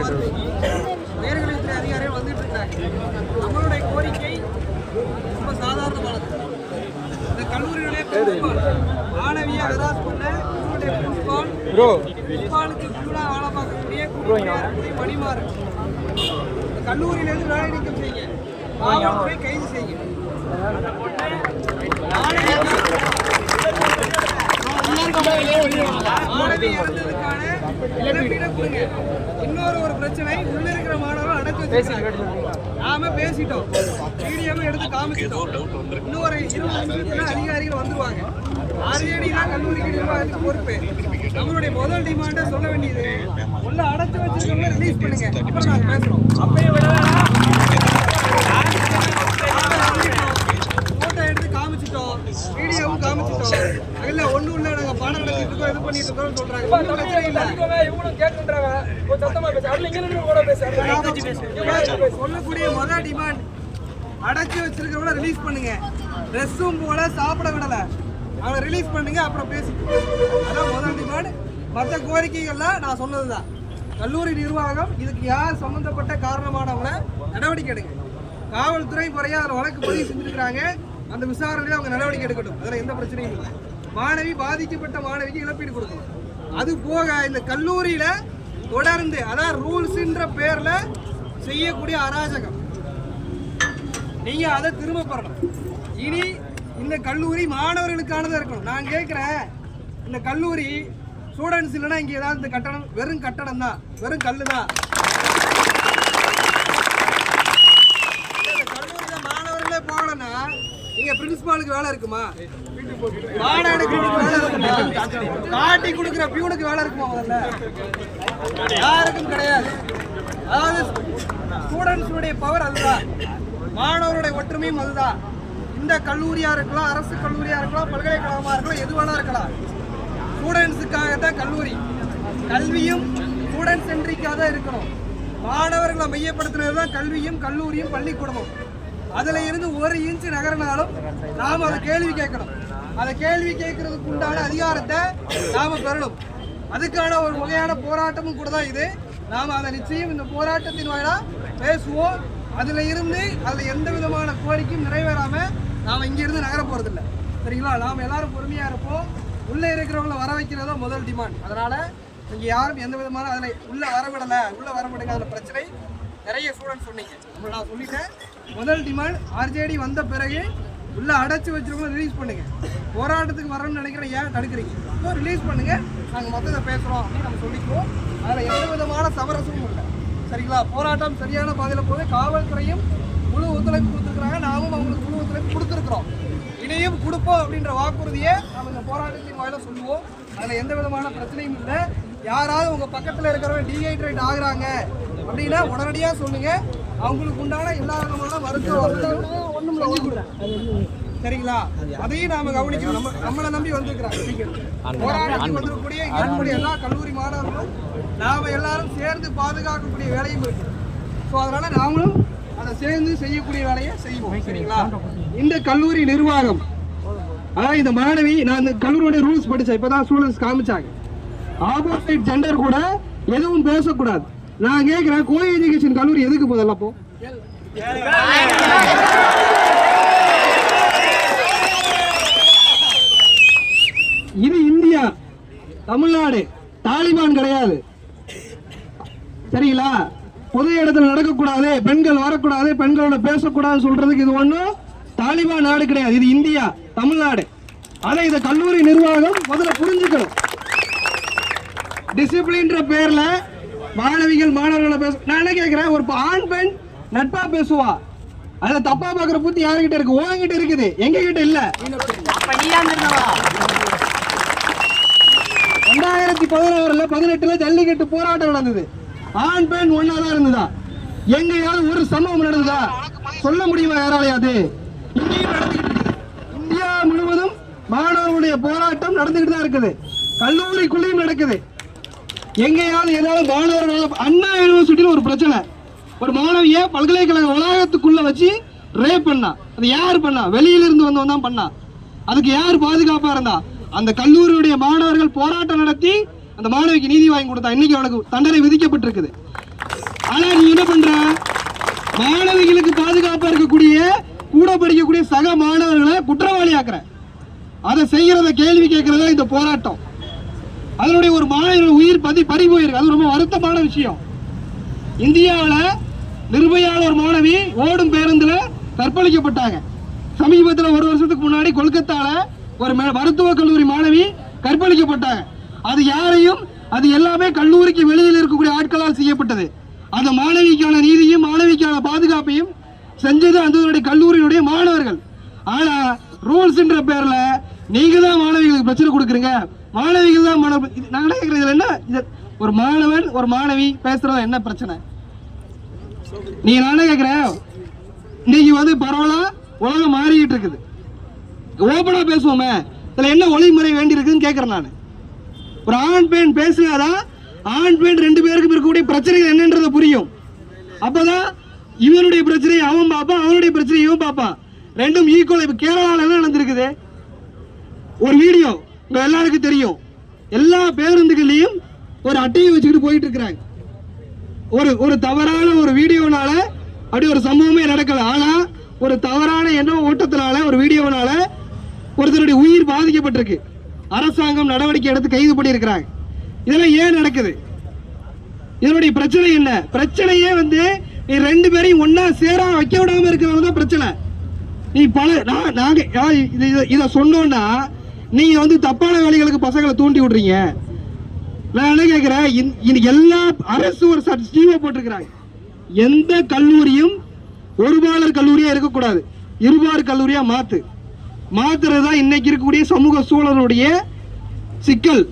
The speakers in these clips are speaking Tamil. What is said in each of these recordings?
வார்த்தைக்கு உயர்கல்வித்துறை அதிகாரிகள் வந்துட்டு இருக்காங்க. நம்மளுடைய கோரிக்கை ரொம்ப சாதாரணமானது. இந்த கல்லூரியுடைய பிரின்சிபால் மாணவியை ஹராஸ் பண்ண பிரின்சிபாலுக்கு ஃபுல்லாக வேலை பார்க்கக்கூடிய மணிமாறு இந்த கல்லூரியிலிருந்து வேலை நீக்கம் செய்யுங்க. காவல்துறை கைது செய்யுங்க. மாணவி இறந்ததுக்கான இழப்பீடு கொடுங்க. இன்னொரு பிரச்சனை, உள்ள இருக்கிற மாணவர்கள் அடைச்சு வச்சிருக்காங்க. நாம பேசிட்டோம், வீடியோவை எடுத்து காமிச்சிட்டோம். இன்னொரு 20 நிமிஷத்துல அதிகாரிகள் வந்துருவாங்க. RJD தான் கல்லூரிக்கு நிர்வாகத்துக்கு பொறுப்பு. நம்மளுடைய முதல் டிமாண்டை சொல்ல வேண்டியது, உள்ள அடைச்சு வச்சிருக்கவங்க ரிலீஸ் பண்ணுங்க. அப்புறம் நாங்க பேசுறோம். அப்பயே போட்டோ எடுத்து காமிச்சிட்டோம், வீடியோவும் காமிச்சிட்டோம். இல்ல ஒண்ணும் இல்ல, நாங்க பாடம் நடத்திட்டு இருக்கோம், இது பண்ணிட்டு இருக்கோம்னு சொல்றாங்க. ஒண்ணும் பிரச்சனை இல்ல. இவங்களும் கேக்குறாங்க, ஒரு சத்தமா பேச. அதுல இங்க இருந்து கூட பேச. சொல்லக்கூடிய முதல் டிமாண்ட், அடைச்சு வச்சிருக்கவங்கள ரிலீஸ் பண்ணுங்க. ரெஸ்ட்ரூம் போல சாப்பிட விடல, அவனை ரிலீஸ் பண்ணுங்க. அப்புறம் பேசிக்கலாம். அதான் முதல் டிமாண்ட். மற்ற கோரிக்கைகள்லாம் நான் சொன்னதுதான். கல்லூரி நிர்வாகம் இதுக்கு யார் சம்பந்தப்பட்ட காரணமானவங்களை நடவடிக்கை எடுங்க. காவல்துறை முறையா அதில் வழக்கு பதிவு செஞ்சிருக்கிறாங்க. அந்த விசாரணையில் அவங்க நடவடிக்கை எடுக்கட்டும். அதில் எந்த பிரச்சனையும் இல்லை. மாணவி, பாதிக்கப்பட்ட மாணவிக்கு இழப்பீடு கொடுக்கணும். அது போக இந்த கல்லூரியில தொடர்ந்து, அதான் ரூல்ஸ்ன்ற பேர்ல செய்யக்கூடிய அராஜகம், நீங்க அதை திரும்ப பெறணும். இனி இந்த கல்லூரி மாணவர்களுக்கானதா இருக்கணும். நான் கேட்கிறேன், இந்த கல்லூரி ஸ்டூடெண்ட்ஸ் இல்லைன்னா இங்க ஏதாவது இந்த கட்டடம் வெறும் கட்டடம் தான், வெறும் கல்லு தான். கல்லூரியில மாணவர்களே போகலன்னா இங்க பிரின்சிபாலுக்கு வேலை இருக்குமா? காட்டி கொடுக்கிற பியூனுக்கு வேலை இருக்குமா? முதல்ல யாருக்கும் கிடையாது. அதாவது ஸ்டூடெண்ட்ஸுடைய பவர் அதுதான், மாணவருடைய ஒற்றுமையும் அதுதான். இந்த கல்லூரியா இருக்கலாம், அரசு கல்லூரியா இருக்கலாம், பல்கலைக்கழகமா இருக்கலாம், எது வேணா இருக்கலாம். ஸ்டூடெண்ட்ஸுக்காகத்தான் கல்லூரி. கல்வியும் ஸ்டூடெண்ட் சென்ட்ரிக்காக தான் இருக்கணும். மாணவர்களை மையப்படுத்துறது தான் கல்வியும் கல்லூரியும் பள்ளிக்கூடமும். அதுல இருந்து ஒரு இன்ச்சு நகர்னாலும் நாம அதை கேள்வி கேட்கணும். அதை கேள்வி கேட்கறதுக்கு உண்டான அதிகாரத்தை நாம பெறணும். அதுக்கான ஒரு வகையான போராட்டமும் கூட தான் இது. நாம அதை நிச்சயம் இந்த போராட்டத்தின் வாயிலா பேசுவோம். அதுல எந்த விதமான கோரிக்கையும் நிறைவேறாம நாம இங்க இருந்து நகர போறது இல்லை. சரிங்களா? நாம எல்லாரும் பொறுமையா இருப்போம். உள்ள இருக்கிறவங்களை வர வைக்கிறதா முதல் டிமாண்ட். அதனால இங்க யாரும் எந்த விதமான அதில் உள்ள வரவிடலை, உள்ள வரவிடுங்க. அதில் பிரச்சனை நிறைய ஸ்டூடெண்ட்ஸ் சொன்னீங்க. நான் சொல்லிட்டேன். முதல் டிமாண்ட், RJD வந்த பிறகு உள்ள அடைச்சி வச்சிருக்கவங்க ரிலீஸ் பண்ணுங்க. போராட்டத்துக்கு வரணும்னு நினைக்கிறேன், ஏன் தடுக்கிறீங்க? இப்போ ரிலீஸ் பண்ணுங்க, நாங்கள் மொத்தத்தை பேசுகிறோம் அப்படின்னு நம்ம சொல்லிக்குவோம். அதில் எந்த விதமான சமரசமும் இல்லை. சரிங்களா? போராட்டம் சரியான பாதையில் போது காவல்துறையும் முழு ஒத்துழைப்பு கொடுத்துருக்குறாங்க. நாமும் அவங்களுக்கு முழு ஒத்துழைப்பு கொடுத்துருக்குறோம். இனியும் கொடுப்போம் அப்படின்ற வாக்குறுதியை நம்ம இந்த போராட்டத்தின் வாயில சொல்லுவோம். அதில் எந்த விதமான பிரச்சனையும் இல்லை. யாராவது உங்கள் பக்கத்தில் இருக்கிறவங்க டீஹைட்ரேட் ஆகுறாங்க அப்படின்னா உடனடியாக சொல்லுங்க. அவங்களுக்கு உண்டான எல்லா விதமான மருத்துவம் ஒன்றும். சரிங்களா? அதையும் நாம கவனிக்கணும். நம்மளை நம்பி வந்திருக்கிறாங்க. போராட்டத்துக்கு வந்திருக்கக்கூடிய எல்லா கல்லூரி மாணவர்களும் நாம எல்லாரும் சேர்ந்து பாதுகாக்கக்கூடிய வேலையும் இருக்கு. ஸோ அதனால நாமளும் அதை சேர்ந்து செய்யக்கூடிய வேலையை செய்வோம். சரிங்களா? இந்த கல்லூரி நிர்வாகம், அதாவது இந்த மாணவி, நான் இந்த கல்லூரியோட ரூல்ஸ் படித்தேன், இப்போதான் ஸ்டூடெண்ட்ஸ் காமிச்சாங்க. ஆப்போசிட் ஜெண்டர் கூட எதுவும் பேசக்கூடாது. நான் கேட்கிறேன், கோ எஜுகேஷன் கல்லூரி எதுக்கு போதெல்லாம் போ? இது இந்தியா, தமிழ்நாடு, தாலிபான் கிடையாது. சரிங்களா? பொது இடத்துல நடக்கக்கூடாது, பெண்கள் வரக்கூடாது, பெண்களோட பேசக்கூடாது சொல்றதுக்கு இது ஒன்றும் தாலிபான் நாடு கிடையாது. இது இந்தியா, தமிழ்நாடு. அதை இந்த கல்லூரி நிர்வாகம் முதல்ல புரிஞ்சுக்கணும். டிசிப்ளின்ற பேர்ல மாணவிகள் மாணவர்களை பேச, நான் என்ன கேட்கிறேன், ஒரு ஆண் பெண் நட்பா பேசுவா, அதுல தப்பா பாக்குற புத்தி யாருகிட்ட இருக்கு? உங்ககிட்ட இருக்குது, எங்க கிட்ட இல்ல. 2016 18 ஜல்லிக்கட்டு போராட்டம் நடந்தது. ஆண் பெண் ஒன்னாதான் இருந்ததா? எங்கேயாவது ஒரு சம்பவம் நடந்ததா? சொல்ல முடியுமா யாராலையாது? இந்தியா முழுவதும் மாணவர்களுடைய போராட்டம் நடந்துகிட்டு தான் இருக்குது. கல்லூரிக்குள்ளேயும் நடக்குது. எங்கேயாவது ஏதாவது மாணவர்கள், அண்ணா யூனிவர்சிட்டியில் ஒரு பிரச்சனை, ஒரு மாணவிய பல்கலைக்கழக வளாகத்துக்குள்ள வச்சு ரேப் பண்ணா. அது யார் பண்ணா? வெளியிலிருந்து வந்தவன் தான் பண்ணா. அதுக்கு யார் பாதுகாப்பா இருந்தா? அந்த கல்லூரியுடைய மாணவர்கள் போராட்டம் நடத்தி அந்த மாணவிக்கு நீதி வாங்கி கொடுத்தா. இன்னைக்கு அவனுக்கு தண்டனை விதிக்கப்பட்டிருக்குது. ஆனா நீ என்ன பண்ற? மாணவிகளுக்கு பாதுகாப்பா இருக்கக்கூடிய கூட படிக்கக்கூடிய சக மாணவர்களை குற்றவாளி ஆக்குற. அதை செய்யறத கேள்வி கேட்கறதா இந்த போராட்டம். அதனுடைய ஒரு மாணவர்கள் உயிர் பறி போயிருக்கு. அது ரொம்ப வருத்தமான விஷயம். இந்தியாவில் நிர்பயால ஒரு மாணவி ஓடும் பேருந்துல கற்பழிக்கப்பட்டாங்க. சமீபத்தில் ஒரு வருஷத்துக்கு முன்னாடி கொல்கத்தால ஒரு மருத்துவக் கல்லூரி மாணவி கற்பழிக்கப்பட்டாங்க. அது யாரையும், அது எல்லாமே கல்லூரிக்கு வெளியில் இருக்கக்கூடிய ஆட்களால் செய்யப்பட்டது. அந்த மாணவிக்கான நீதியும் மாணவிக்கான பாதுகாப்பையும் செஞ்சது அந்த கல்லூரியினுடைய மாணவர்கள். ஆனா ரூல்ஸ் என்ற பேர்ல நீங்க தான் மாணவிகளுக்கு பிரச்சனை கொடுக்குறீங்க. மாணவிகள் தான் நான் கேட்கறது என்ன, ஒரு மாணவன் ஒரு மாணவி பேசுறது என்ன பிரச்சனை? நீங்க நானே கேட்கிறேன். இன்னைக்கு பரவலா உலகம் மாறிக்கிட்டு இருக்குது. ஓபனா பேசுவோமே, இதுல என்ன ஒளிமுறை வேண்டி இருக்குன்னு கேட்கிறேன் நான். ஒரு ஆண் பெண் பேசுனாதான் ஆண் பெண் ரெண்டு பேருக்கும் இருக்கக்கூடிய பிரச்சனைகள் என்னன்றது புரியும். அப்பதான் இவனுடைய பிரச்சனையை அவன் பார்ப்பான், அவனுடைய பிரச்சனையை இவன் பார்ப்பான். ரெண்டும் ஈக்குவல். இப்ப கேரளால என்ன நடந்திருக்குது? ஒரு வீடியோ உங்க எல்லாருக்கும் தெரியும். எல்லா பேருந்துகளையும் ஒரு அட்டையை வச்சுக்கிட்டு போயிட்டு இருக்கிறாங்க. ஒரு தவறான ஒரு வீடியோனால அப்படி ஒரு சம்பவமே நடக்கல. ஆனா ஒரு தவறான எண்ண ஓட்டத்தினால ஒரு வீடியோனால ஒருத்தருடைய உயிர் பாதிக்கப்பட்டிருக்கு. அரசாங்கம் நடவடிக்கை எடுத்து கைது பண்ணி இருக்கிறாங்க. இதெல்லாம் ஏன் நடக்குது? இதனுடைய பிரச்சனை என்ன? பிரச்சனையே நீ ரெண்டு பேரையும் ஒன்னா சேரா வைக்க விடாம இருக்கிறது பிரச்சனை. நீ நாங்க இத சொன்னோம்னா நீங்க தப்பான வேலைகளுக்கு பசங்களை தூண்டி விடுறீங்க. நான் என்ன கேட்கிறேன், இன்னைக்கு எல்லா அரசு ஒரு ஸ்கீமை போட்டிருக்கிறாங்க. எந்த கல்லூரியும் ஒருபாலர் கல்லூரியா இருக்கக்கூடாது, இருபாலர் கல்லூரியா மாத்துறதுதான் இன்னைக்கு இருக்கக்கூடிய சமூக சூழலுடைய சிக்கல்.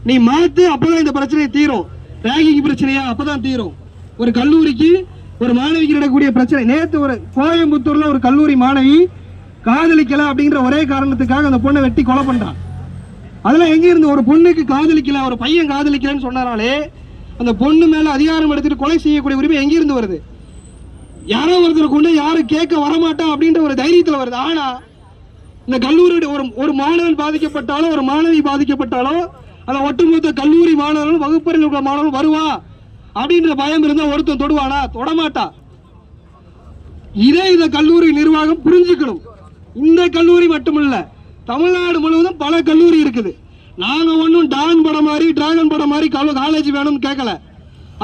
நீ மாத்து, அப்பதான் இந்த பிரச்சனை தீரும். ரேகிங் பிரச்சனையா அப்பதான் தீரும். ஒரு கல்லூரிக்கு ஒரு மாணவிக்கு நடக்கக்கூடிய பிரச்சனை. நேற்று ஒரு கோயம்புத்தூர்ல ஒரு கல்லூரி மாணவி காதலிக்கல அப்படிங்கிற ஒரே காரணத்துக்காக அந்த பொண்ணை வெட்டி கொலை பண்றான். அதெல்லாம் எங்க இருந்து? ஒரு பொண்ணுக்கு காதலிக்கல, ஒரு பையன் காதலிக்கலன்னு சொன்னாலே அந்த பொண்ணு மேல அதிகாரம் எடுத்துட்டு கொலை செய்யக்கூடிய உரிமை எங்க இருந்து வருது? யாரோ ஒருத்தர் கொண்டு யாரும் கேட்க வரமாட்டான் அப்படின்ற ஒரு தைரியத்துல வருது. ஆனா இந்த கல்லூரியுடைய ஒரு மாணவன் பாதிக்கப்பட்டாலோ ஒரு மாணவி பாதிக்கப்பட்டாலோ அந்த ஒட்டுமொத்த கல்லூரி மாணவர்களும் வகுப்பறையில் இருக்கிற மாணவர்கள் வருவா அப்படின்ற பயம் இருந்தா ஒருத்தன் தொடுவானா? தொடமாட்டா. இந்த கல்லூரி நிர்வாகம் புரிஞ்சுக்கணும். இந்த கல்லூரி மட்டுமல்ல, தமிழ்நாடு முழுவதும் பல கல்லூரி இருக்குது. நாங்க ஒன்னும் டான் படம் மாதிரி டிராகன் படம் மாதிரி காலேஜ் வேணும்னு கேட்கல.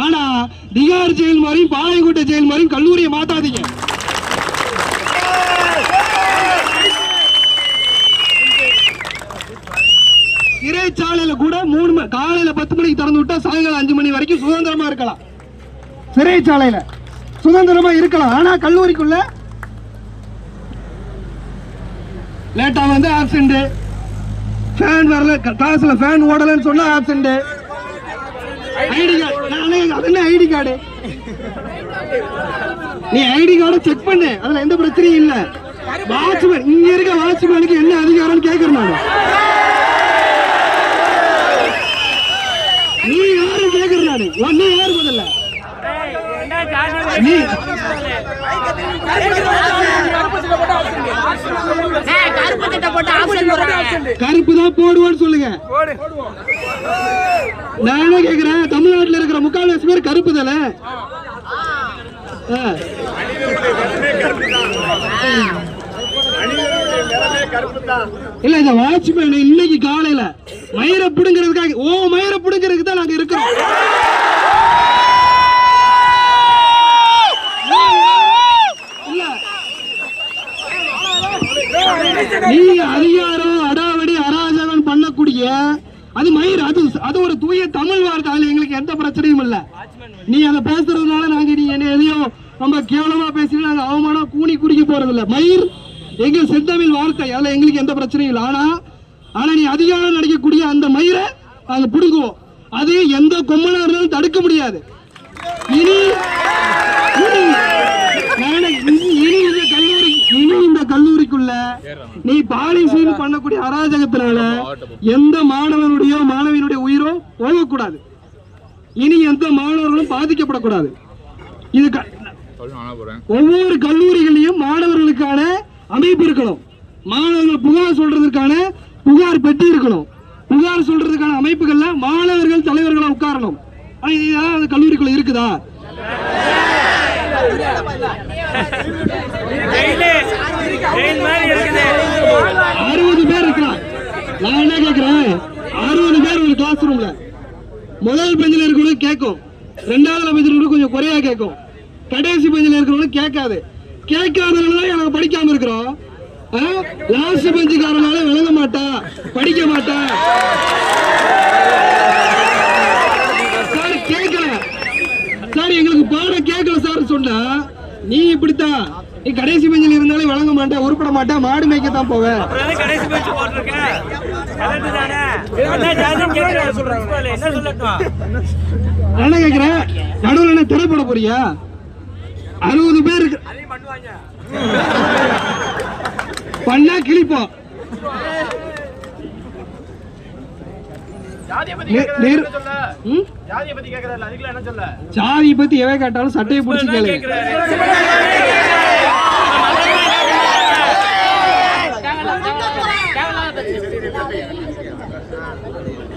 ஆனா திகார் ஜெயில் மாதிரியும் பாளையங்கோட்டை ஜெயில் மாதிரியும் கல்லூரியை மாத்தாதீங்க. சிறைச்சாலையில கூட காலையில 10 மணிக்கு திறந்து விட்டா சாயங்காலம் 5 மணி வரைக்கும் சுதந்திரமா இருக்கலாம். சிறைச்சாலையில சுதந்திரமா இருக்கலாம். ஆனா கல்லூரிக்குள்ள லேட்டா ஆப்சென்ட், ஃபேன் வரல, கிளாஸ்ல ஃபேன் ஓடலன்னு சொன்னா ஆப்சென்ட். ஐடி கார்டு, அது என்ன ஐடி கார்டு? நீ ஐடி கார்டு செக் பண்ணு, அதுல எந்த பிரச்சனையும் இல்ல. வாட்ச்மேன், இங்க இருக்க வாட்ச்மேனுக்கு என்ன அதிகாரம் கேட்கிறேன் நான். நீ யாரு கேட்கிற? நானு நீ யாரு? முதல்ல நீ கருப்பு தான் போடுவான்னு சொல்லுங்க. நானே கேக்குறேன், தமிழ்நாட்டில் இருக்கிற முக்கால்வாசி பேர் கருப்பு தானே? இல்ல, இந்த வாட்ச்மேன் இன்னைக்கு காலையில மயிரை புடுங்கிறதுக்காக மயிரை புடுங்கிறதுக்கு தான் நாங்க இருக்கிறோம். நீங்க அதிகாரம் அடாவடி அராஜகம் பண்ணக்கூடிய அது மயிர், அது ஒரு தூய தமிழ் வார்த்தை. அதுல எங்களுக்கு எந்த பிரச்சனையும் இல்ல. நீ அதை பேசுறதுனால நாங்க நீ என்ன எதையோ ரொம்ப கேவலமா பேசினா நாங்க அவமானம் கூணி குடிக்க போறது இல்ல. மயிர் எங்க செந்தமிழ் வார்த்தை, அதுல எங்களுக்கு எந்த பிரச்சனையும் இல்லை. ஆனா நீ அதிகாரம் நடிக்கக்கூடிய அந்த மயிரை நாங்க பிடுங்குவோம். அது எந்த கொம்மனா இருந்தாலும் தடுக்க முடியாது. இனி இந்த கல்லூரிக்குள்ள நீ பாலிசீல் பண்ணக்கூடிய அராஜகத்தினால எந்த மாணவனுடைய மாணவியினுடைய உயிரோ போகக்கூடாது. இனி எந்த மாணவர்களும் பாதிக்கப்படக்கூடாது. இது ஒவ்வொரு கல்லூரிகளையும் மாணவர்களுக்கான அமைப்பு இருக்கணும். மாணவர்கள் புகார் சொல்றதுக்கான புகார் பெட்டி இருக்கணும். புகார் சொல்றதுக்கான அமைப்புகள்ல மாணவர்கள் தலைவர்களா உட்காரணும். கல்லூரிக்குள்ள இருக்குதா? அறுபது பேர் இருக்கலாம். நான் என்ன கேட்கிறேன், 60 பேர் ஒரு கிளாஸ் ரூம்ல முதல் பெஞ்சில் இருக்கிறவங்க கேட்கும், 2வது பெஞ்சில் இருக்கிற கொஞ்சம் குறையா கேட்கும், கடைசி பெஞ்சில் இருக்கிறவங்க கேட்காது. கேட்காதனால நாங்க படிக்காம இருக்கிறோம். லாஸ்ட் பெஞ்சுக்காரனால விளங்க மாட்டா, படிக்க மாட்டா. சார் கேட்கல சார், எங்களுக்கு பாடம் கேட்கல சார் சொன்னா, நீ இப்படித்தான், நீ கடைசி பெஞ்சில் இருந்தாலே வழங்க மாட்டேன், உருப்பட மாட்டேன், மாடு மேய்க்கத்தான் போவேன். என்ன கேக்குறேன், நடுவில் என்ன திரைப்பட போறியா? 60 பேர் பண்ணா கிழிப்போம். ஜாதியை பத்தி எவை கேட்டாலும் சட்டையை பிடிச்சி கேளு.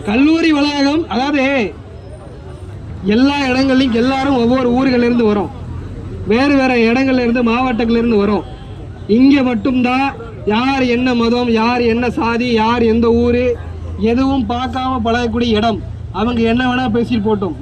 கல்லூரி வளாகம், அதாவது எல்லா இடங்கள்லையும் எல்லாரும் ஒவ்வொரு ஊர்கள இருந்து வரும், வேறு வேற இடங்கள்ல இருந்து மாவட்டங்கள்ல இருந்து வரும். இங்க மட்டும்தான் யார் என்ன மதம், யார் என்ன சாதி, யார் எந்த ஊரு எதுவும் பார்க்காம பழகக்கூடிய இடம். அவங்க என்ன வேணா பேசி போட்டோம்.